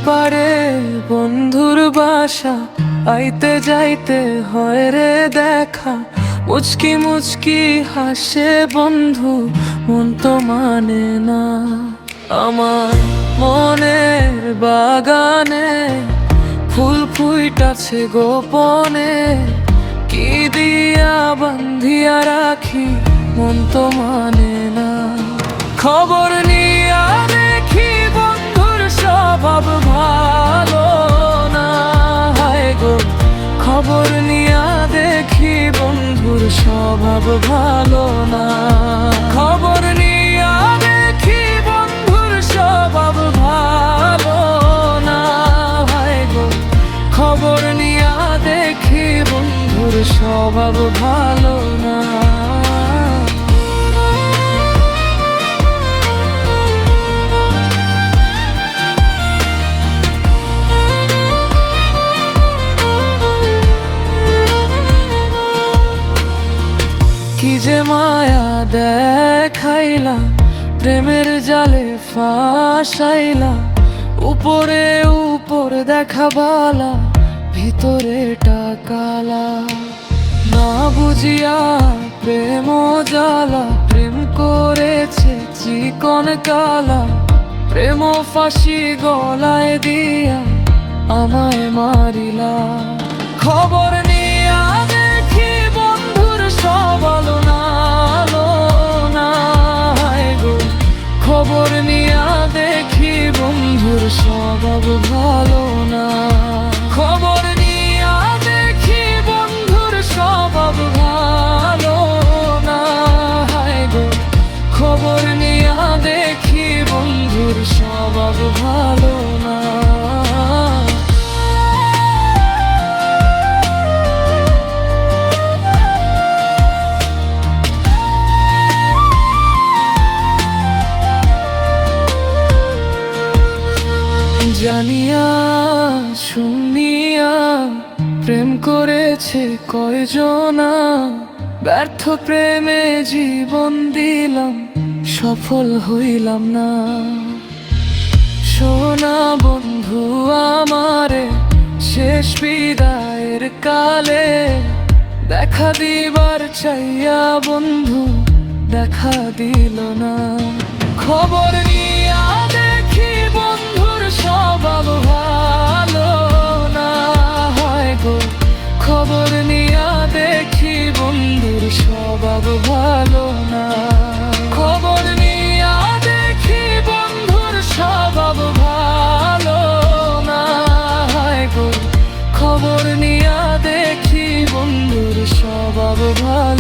পারে বন্ধুর বাসা, আইতে যাইতে হয় রে দেখা। মুচকি মুচকি হাসে বন্ধু, মন তো মানে না। আমার মনের বাগানে ফুল ফুইটাছে গোপনে, কি দিয়া বান্ধিয়া রাখি মন তো মানে না। খবর নিয়া দেখি বন্ধুর স্বভাব ভালো না। হায় গো, খবর নিয়া দেখি বন্ধুর স্বভাব ভালো না। খবর নিয়া দেখি বন্ধুর স্বভাব ভালো না। হায় গো, খবর নিয়া দেখি বন্ধুর স্বভাব ভালো না। কি যে মায়া দেখাইলা, প্রেমের জালে ফাঁসাইলা। উপরে উপর দেখাবালা, ভিতরে টাকালা। না বুঝিয়া প্রেম জ্বালা, প্রেম করেছে চিকন কালা। প্রেম ফাঁসি গলায় দিয়া আমায় মারিলা। খবর নিয়া দেখি বন্ধুর স্বভাব ভালো না। হায় গো, খবর নিয়া দেখি বন্ধুর স্বভাব ভালো না। খবর নিয়া দেখি বন্ধুর স্বভাব ভালো না। হায় গো, খবর নিয়া দেখি বন্ধুর স্বভাব ভালো না। জানিয়া শুনিয়া প্রেম করেছে কয়জনা। ব্যর্থ প্রেমে জীবন দিলাম, সফল হইলাম না। শোনা বন্ধু আমারে, শেষ বিদায়ের কালে দেখা দিবার চাইয়া বন্ধু দেখা দিল না। খবর নিয়া দেখি বন্ধুর স্বভাব ভালো না। হয় গো, খবর নিয়া দেখি বন্ধুর স্বভাব ভালো না। খবর নিয়া দেখি বন্ধুর স্বভাব ভালো না। হয় গো, খবর নিয়া দেখি বন্ধুর স্বভাব ভালো।